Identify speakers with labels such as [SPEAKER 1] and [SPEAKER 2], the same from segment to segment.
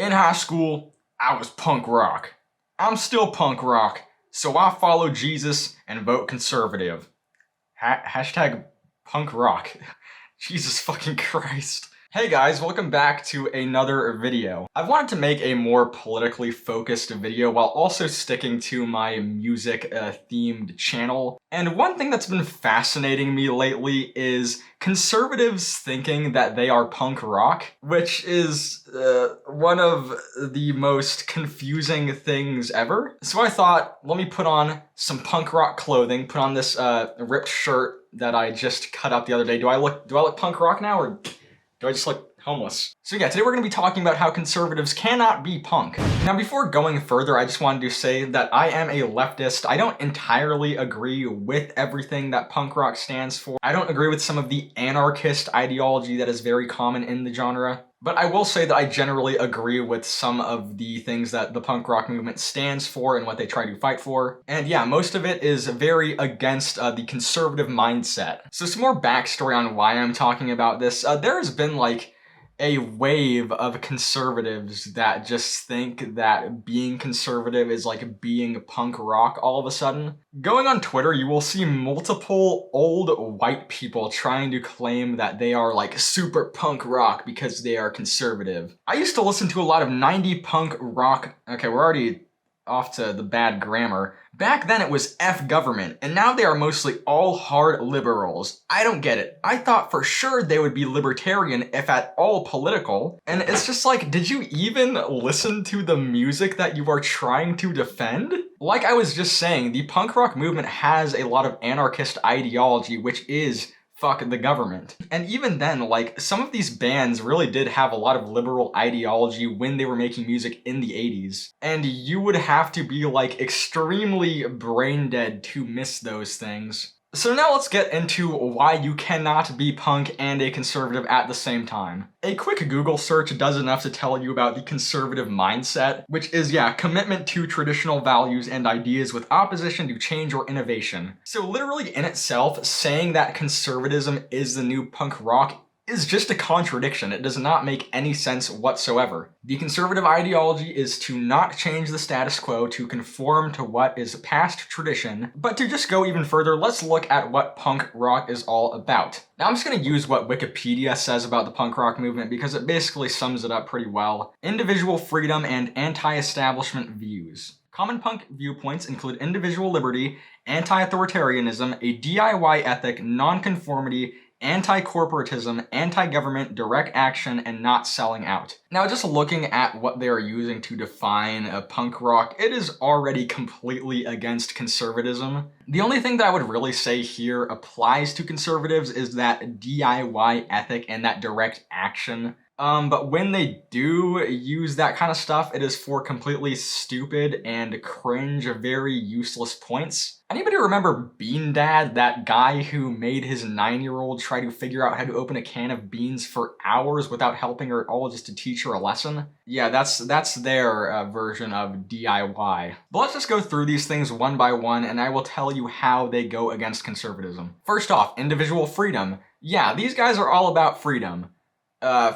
[SPEAKER 1] In high school, I was punk rock. I'm still punk rock, so I follow Jesus and vote conservative. Hashtag punk rock. Jesus fucking Christ. Hey guys, welcome back to another video. I've wanted to make a more politically focused video while also sticking to my music themed channel. And one thing that's been fascinating me lately is conservatives thinking that they are punk rock, which is one of the most confusing things ever. So I thought, let me put on some punk rock clothing, put on this ripped shirt that I just cut up the other day. Do I look punk rock now, or do I just look homeless? So yeah, today we're going to be talking about how conservatives cannot be punk. Now before going further, I just wanted to say that I am a leftist. I don't entirely agree with everything that punk rock stands for. I don't agree with some of the anarchist ideology that is very common in the genre. But I will say that I generally agree with some of the things that the punk rock movement stands for and what they try to fight for. And yeah, most of it is very against the conservative mindset. So some more backstory on why I'm talking about this. There has been like a wave of conservatives that just think that being conservative is like being punk rock all of a sudden. Going on Twitter, you will see multiple old white people trying to claim that they are like super punk rock because they are conservative. I used to listen to a lot of 90s punk rock. Okay, we're already off to the bad grammar. Back then it was F government, and now they are mostly all hard liberals. I don't get it. I thought for sure they would be libertarian, if at all political. And it's just like, did you even listen to the music that you are trying to defend? Like I was just saying, the punk rock movement has a lot of anarchist ideology, which is fuck the government. And even then, like, some of these bands really did have a lot of liberal ideology when they were making music in the 80s. And you would have to be, like, extremely brain dead to miss those things. So now let's get into why you cannot be punk and a conservative at the same time. A quick Google search does enough to tell you about the conservative mindset, which is, yeah, commitment to traditional values and ideas with opposition to change or innovation. So literally in itself, saying that conservatism is the new punk rock is just a contradiction. It does not make any sense whatsoever. The conservative ideology is to not change the status quo, to conform to what is past tradition. But to just go even further, let's look at what punk rock is all about. Now I'm just going to use what Wikipedia says about the punk rock movement because it basically sums it up pretty well. Individual freedom and anti-establishment views. Common punk viewpoints include individual liberty, anti-authoritarianism, a DIY ethic, nonconformity, anti-corporatism, anti-government, direct action, and not selling out. Now, just looking at what they are using to define a punk rock, it is already completely against conservatism. The only thing that I would really say here applies to conservatives is that DIY ethic and that direct action. But when they do use that kind of stuff, it is for completely stupid and cringe, very useless points. Anybody remember Bean Dad, that guy who made his 9-year-old try to figure out how to open a can of beans for hours without helping her at all just to teach her a lesson? Yeah, that's their version of DIY. But let's just go through these things one by one, and I will tell you how they go against conservatism. First off, individual freedom. Yeah, these guys are all about freedom.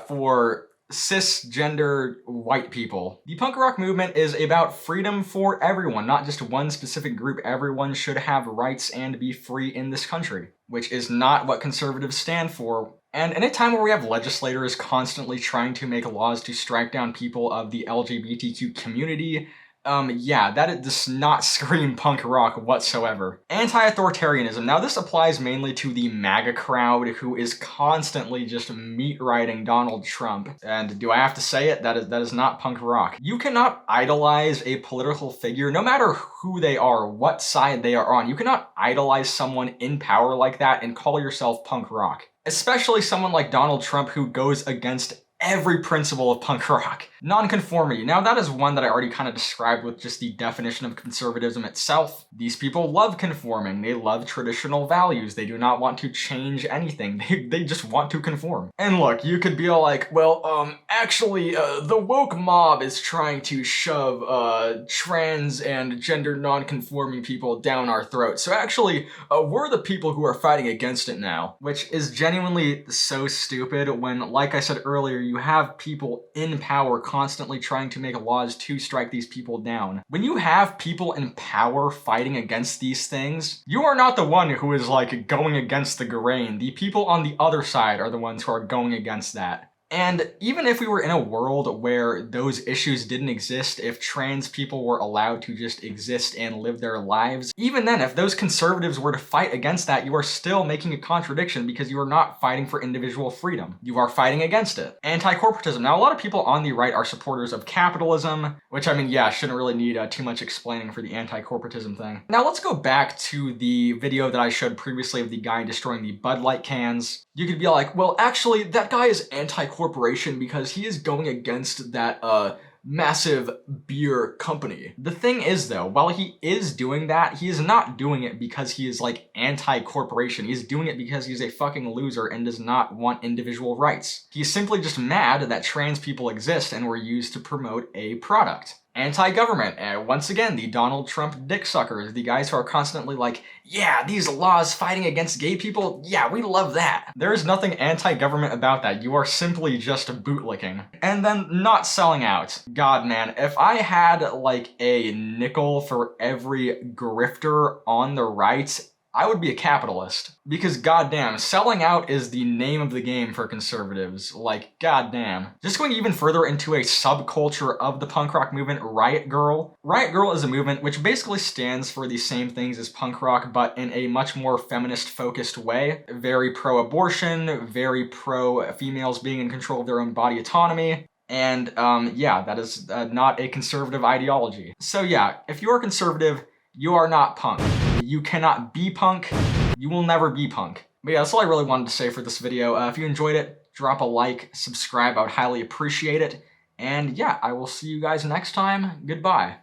[SPEAKER 1] For cisgender white people. The punk rock movement is about freedom for everyone, not just one specific group. Everyone should have rights and be free in this country, which is not what conservatives stand for. And in a time where we have legislators constantly trying to make laws to strike down people of the LGBTQ community, yeah, that does not scream punk rock whatsoever. Anti-authoritarianism. Now this applies mainly to the MAGA crowd who is constantly just meat-riding Donald Trump. And do I have to say it? That is not punk rock. You cannot idolize a political figure, no matter who they are, what side they are on. You cannot idolize someone in power like that and call yourself punk rock. Especially someone like Donald Trump who goes against every principle of punk rock. Nonconformity. Now that is one that I already kind of described with just the definition of conservatism itself. These people love conforming. They love traditional values. They do not want to change anything. They just want to conform. And look, you could be all like, well, actually, the woke mob is trying to shove trans and gender non-conforming people down our throats. So actually, we're the people who are fighting against it now. Which is genuinely so stupid when, like I said earlier, you you have people in power constantly trying to make laws to strike these people down. When you have people in power fighting against these things, you are not the one who is like going against the grain. The people on the other side are the ones who are going against that. And even if we were in a world where those issues didn't exist, if trans people were allowed to just exist and live their lives, even then, if those conservatives were to fight against that, you are still making a contradiction because you are not fighting for individual freedom. You are fighting against it. Anti-corporatism. Now, a lot of people on the right are supporters of capitalism, which, I mean, yeah, shouldn't really need too much explaining for the anti-corporatism thing. Now, let's go back to the video that I showed previously of the guy destroying the Bud Light cans. You could be like, well, actually, that guy is anti-corporation because he is going against that, massive beer company. The thing is though, while he is doing that, he is not doing it because he is like anti-corporation. He's doing it because he's a fucking loser and does not want individual rights. He's simply just mad that trans people exist and were used to promote a product. Anti-government, and once again, the Donald Trump dick suckers, the guys who are constantly like, yeah, these laws fighting against gay people, yeah, we love that. There is nothing anti-government about that. You are simply just bootlicking. And then not selling out. God, man, if I had like a nickel for every grifter on the right, I would be a capitalist. Because goddamn, selling out is the name of the game for conservatives. Like, goddamn. Just going even further into a subculture of the punk rock movement, Riot Grrrl. Riot Grrrl is a movement which basically stands for the same things as punk rock, but in a much more feminist-focused way. Very pro-abortion, very pro-females being in control of their own body autonomy. And, yeah, that is not a conservative ideology. So yeah, if you're a conservative, you are not punk. You cannot be punk. You will never be punk. But yeah, that's all I really wanted to say for this video. If you enjoyed it, drop a like, subscribe. I would highly appreciate it. And yeah, I will see you guys next time. Goodbye.